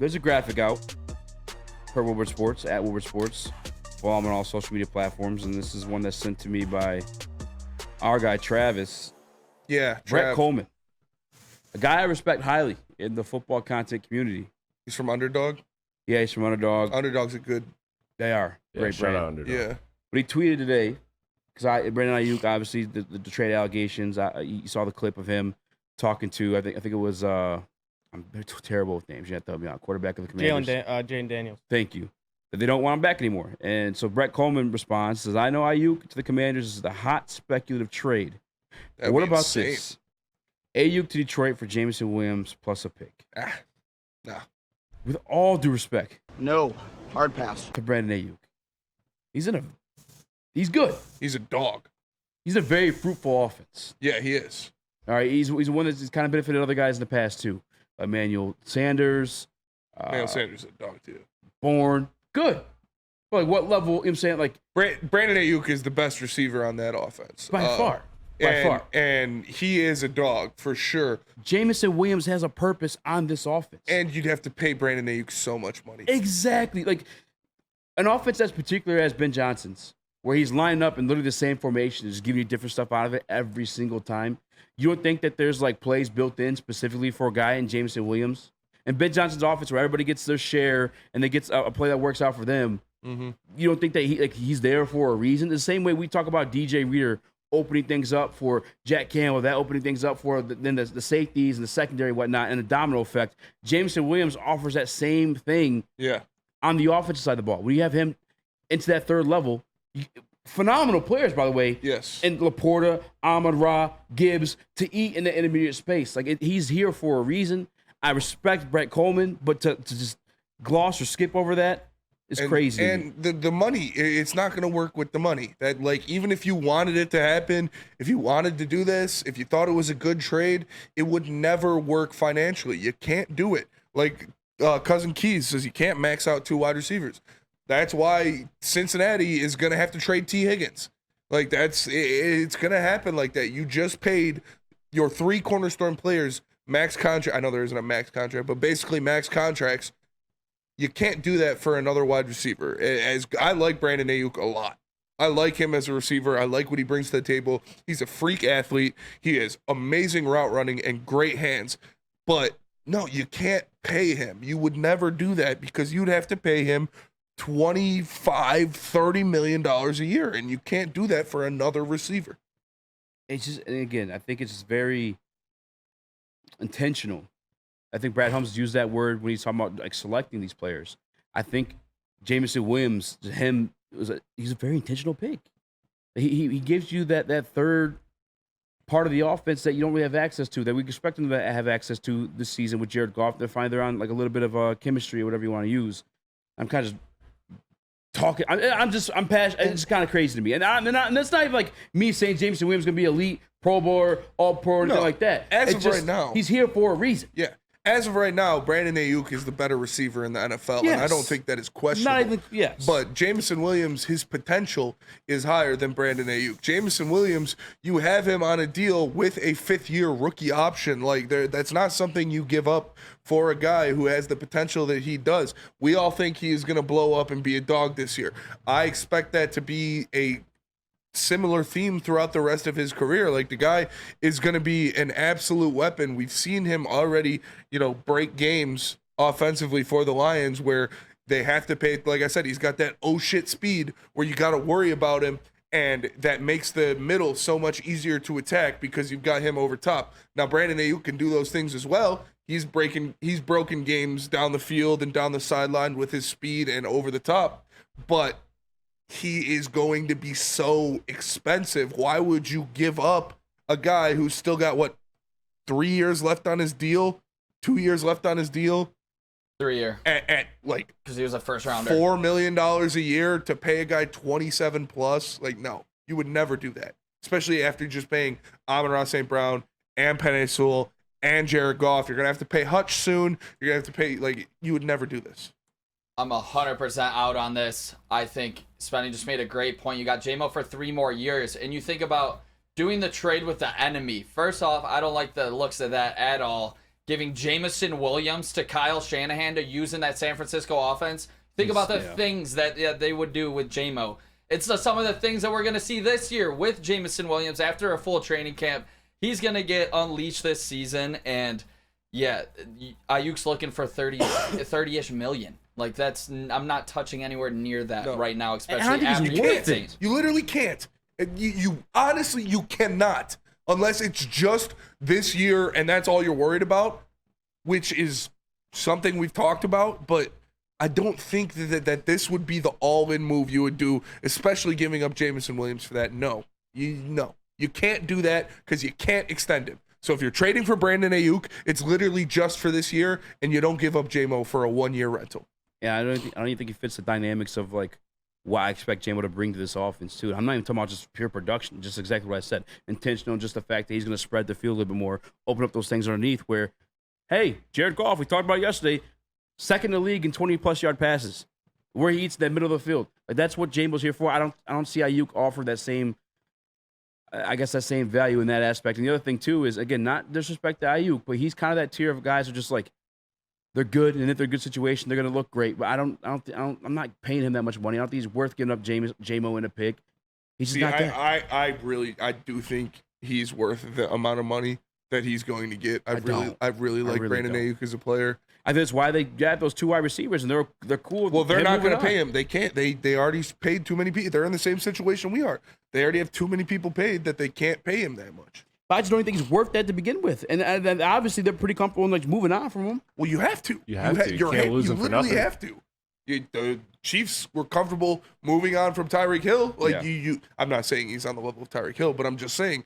there's a graphic out per Woodward Sports, at Woodward Sports. Follow them on all social media platforms, and this is one that's sent to me by our guy Travis. Yeah, Brett Coleman, a guy I respect highly in the football content community. He's from Underdog? Yeah, he's from Underdog. Underdog's a good... They are. Great brand. Underdog. Yeah. But he tweeted today, because Brandon Aiyuk, obviously, the trade allegations, you saw the clip of him talking to, I think it was, I'm terrible with names. You have to help me out. Quarterback of the Commanders. Jane Daniels. Thank you. That they don't want him back anymore. And so Brett Coleman responds, says, I know Aiyuk to the Commanders is a hot speculative trade. But what about this? Aiyuk to Detroit for Jameson Williams plus a pick. No. With all due respect. No. Hard pass. To Brandon Aiyuk. He's good. He's a dog. He's a very fruitful offense. Yeah, he is. All right, he's one that's kind of benefited other guys in the past too. Emmanuel Sanders. Emmanuel Sanders is a dog too. Bourne. Good. But like what level, you know what I'm saying? Like Brandon Aiyuk is the best receiver on that offense. By far. By far. And he is a dog for sure. Jameson Williams has a purpose on this offense. And you'd have to pay Brandon Aiyuk so much money. Exactly. Like an offense that's particular as Ben Johnson's, where he's lining up and literally the same formation, just giving you different stuff out of it every single time. You don't think that there's like plays built in specifically for a guy in Jameson Williams? And Ben Johnson's offense, where everybody gets their share and they get a play that works out for them. Mm-hmm. You don't think that he's there for a reason? The same way we talk about DJ Reader opening things up for Jack Campbell, that opening things up for the safeties and the secondary and whatnot, and the domino effect. Jameson Williams offers that same thing on the offensive side of the ball. When you have him into that third level, phenomenal players, by the way. Yes. And Laporta, Amon-Ra, Gibbs, to eat in the intermediate space. Like he's here for a reason. I respect Brett Coleman, but to just gloss or skip over that is crazy. And the money, it's not going to work with the money. That, like, even if you wanted it to happen, if you wanted to do this, if you thought it was a good trade, it would never work financially. You can't do it. Like Cousin Keys says, you can't max out 2 wide receivers. That's why Cincinnati is going to have to trade T. Higgins. Like, it's going to happen like that. You just paid your 3 cornerstone players max contract. I know there isn't a max contract, but basically max contracts. You can't do that for another wide receiver. As I like Brandon Aiyuk a lot. I like him as a receiver. I like what he brings to the table. He's a freak athlete. He has amazing route running and great hands. But no, you can't pay him. You would never do that because you'd have to pay him $25-30 million a year, and you can't do that for another receiver. It's just, and again, I think it's just very intentional. I think Brad Holmes used that word when he's talking about like selecting these players. I think Jameson Williams, he's a very intentional pick. He gives you that third part of the offense that you don't really have access to, that we expect them to have access to this season with Jared Goff. They're on like a little bit of chemistry or whatever you want to use. I'm kind of just talking. I'm passionate. It's kind of crazy to me. And that's not even like me saying Jameson Williams is going to be elite, Pro Bowler, All Pro, or anything like that. As of right now, he's here for a reason. Yeah. As of right now, Brandon Aiyuk is the better receiver in the NFL, yes. and I don't think that is questionable. Not even, yes. But Jameson Williams, his potential is higher than Brandon Aiyuk. Jameson Williams, you have him on a deal with a 5th-year rookie option. Like, that's not something you give up for a guy who has the potential that he does. We all think he is going to blow up and be a dog this year. I expect that to be a similar theme throughout the rest of his career. Like, the guy is going to be an absolute weapon. We've seen him already, break games offensively for the Lions where they have to pay. Like I said, he's got that speed where you got to worry about him, and that makes the middle so much easier to attack because you've got him over top. Now, Brandon Aiyuk can do those things as well. He's broken games down the field and down the sideline with his speed and over the top, but he is going to be so expensive. Why would you give up a guy who's still got 3 years left on his deal, 2 years left on his deal? 3 year. At like, because he was a first rounder. $4 million a year to pay a guy 27 plus. Like, no, you would never do that. Especially after just paying Amon-Ra St. Brown and Penei Sewell and Jared Goff. You're gonna have to pay Hutch soon. You're gonna have to pay, you would never do this. I'm 100% out on this. I think Spenny just made a great point. You got J-Mo for 3 more years, and you think about doing the trade with the enemy. First off, I don't like the looks of that at all. giving Jameson Williams to Kyle Shanahan to use in that San Francisco offense. Think about the things that they would do with J-Mo. It's some of the things that we're going to see this year with Jameson Williams after a full training camp. He's going to get unleashed this season, and yeah, Aiyuk's looking for 30-ish million. Like, I'm not touching anywhere near that right now, especially after you get things. You literally can't. You honestly, you cannot, unless it's just this year and that's all you're worried about, which is something we've talked about, but I don't think that this would be the all-in move you would do, especially giving up Jameson Williams for that. No, you can't do that because you can't extend him. So if you're trading for Brandon Aiyuk, it's literally just for this year, and you don't give up J-Mo for a 1-year rental. Yeah, I don't even think he fits the dynamics of like what I expect J-Mo to bring to this offense too. I'm not even talking about just pure production, just exactly what I said. Intentional, just the fact that he's going to spread the field a little bit more, open up those things underneath where, hey, Jared Goff, we talked about yesterday, second in the league in 20-plus yard passes, where he eats that middle of the field. Like, that's what J-Mo's here for. I don't see Aiyuk offer that same, I guess, that same value in that aspect. And the other thing too is, again, not disrespect to Aiyuk, but he's kind of that tier of guys who just like, they're good, and if they're a good situation, they're gonna look great. But I'm not paying him that much money. I don't think he's worth giving up J-Mo in a pick. He's just not that. I do think he's worth the amount of money that he's going to get. I really like Brandon Aiyuk as a player. I think that's why they got those two wide receivers, and they're cool. Well, they're not going to pay him. They can't. They already paid too many people. They're in the same situation we are. They already have too many people paid that they can't pay him that much. But I just don't think he's worth that to begin with. And obviously they're pretty comfortable in like moving on from him. Well, you have to. You have to. You can't lose him for nothing. You literally have to. The Chiefs were comfortable moving on from Tyreek Hill. Like I'm not saying he's on the level of Tyreek Hill, but I'm just saying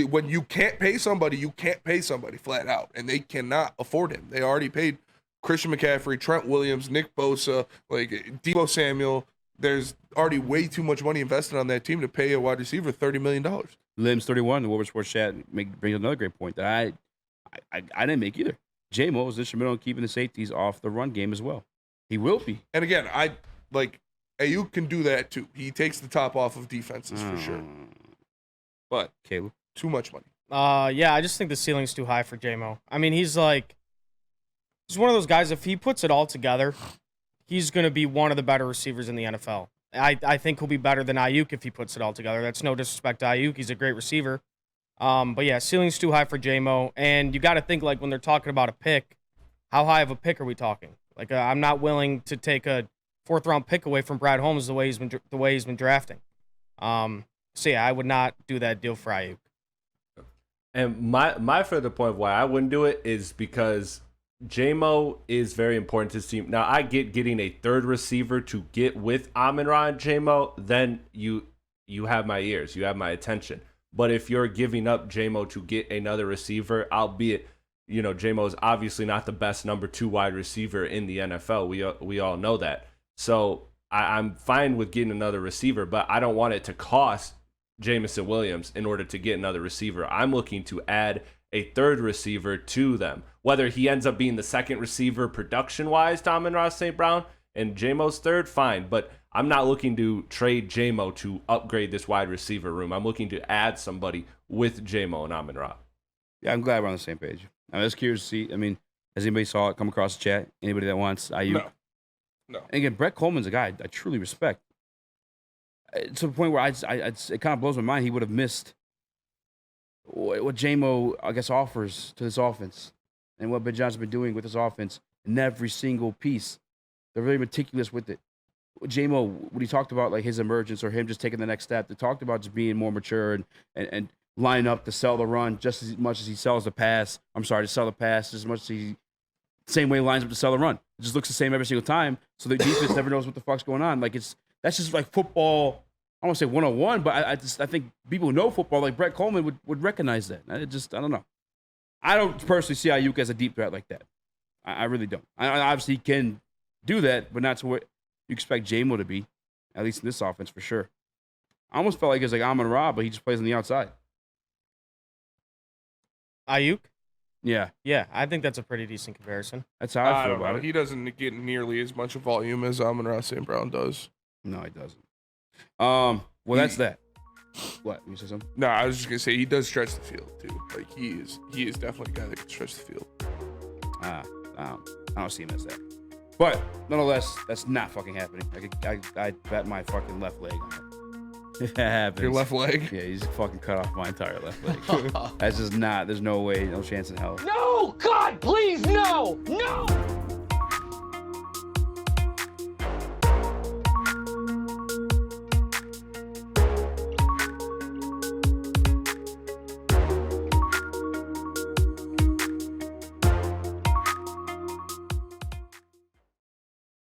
when you can't pay somebody, you can't pay somebody flat out, and they cannot afford him. They already paid Christian McCaffrey, Trent Williams, Nick Bosa, like Deebo Samuel. There's already way too much money invested on that team to pay a wide receiver $30 million. Limbs 31, the Woodward Sports Chat brings another great point that I didn't make either. J-Mo is instrumental in keeping the safeties off the run game as well. He will be. And again, Aiyuk can do that too. He takes the top off of defenses for sure. But Caleb, too much money. Yeah, I just think the ceiling's too high for J-Mo. I mean, he's one of those guys, if he puts it all together, he's going to be one of the better receivers in the NFL. I think he'll be better than Aiyuk if he puts it all together. That's no disrespect to Aiyuk. He's a great receiver. But yeah, ceiling's too high for J-Mo. And you got to think, like, when they're talking about a pick, how high of a pick are we talking? Like, I'm not willing to take a 4th-round pick away from Brad Holmes the way he's been drafting. So yeah, I would not do that deal for Aiyuk. And my further point of why I wouldn't do it is because J-Mo is very important to this team. Now, I get getting a third receiver to get with Amon-Ra and J-Mo, then you have my ears, you have my attention. But if you're giving up J-Mo to get another receiver, albeit, J-Mo is obviously not the best number 2 wide receiver in the NFL. We all know that. So I'm fine with getting another receiver, but I don't want it to cost Jameson Williams in order to get another receiver. I'm looking to add a third receiver to them. Whether he ends up being the second receiver production-wise to Amon-Ra St. Brown and J-Mo's third, fine. But I'm not looking to trade J-Mo to upgrade this wide receiver room. I'm looking to add somebody with J-Mo and Amon-Ra. Yeah, I'm glad we're on the same page. I'm just curious to see. I mean, has anybody saw it come across the chat? Anybody that wants Aiyuk? No. And again, Brett Coleman's a guy I truly respect. To the point where it kind of blows my mind he would have missed what J-Mo, I guess, offers to this offense and what Ben Johnson's been doing with this offense in every single piece. They're very meticulous with it. J-Mo, when he talked about like his emergence or him just taking the next step, they talked about just being more mature and lining up to sell the run just as much as he sells the pass. I'm sorry, to sell the pass as much as he same way he lines up to sell the run. It just looks the same every single time. So the defense never knows what the fuck's going on. Like that's just like football. I don't want to say 101, but I think people who know football, like Brett Coleman, would recognize that. I don't know. I don't personally see Aiyuk as a deep threat like that. I really don't. I obviously he can do that, but not to what you expect J-Mo to be, at least in this offense for sure. I almost felt like it's like Amon-Ra, but he just plays on the outside. Aiyuk? Yeah. Yeah, I think that's a pretty decent comparison. That's how I feel don't about know. it. He doesn't get nearly as much volume as Amon-Ra St. Brown does. No, he doesn't. Well, that's that. What? You say something? No, I was just gonna say he does stretch the field too. Like he is definitely a guy that can stretch the field. I don't see him as that. But nonetheless, that's not fucking happening. I bet my fucking left leg on it. If that happens. Your left leg? Yeah, he's fucking cut off my entire left leg. That's just not. There's no way, no chance in hell. No! God, please, no! No!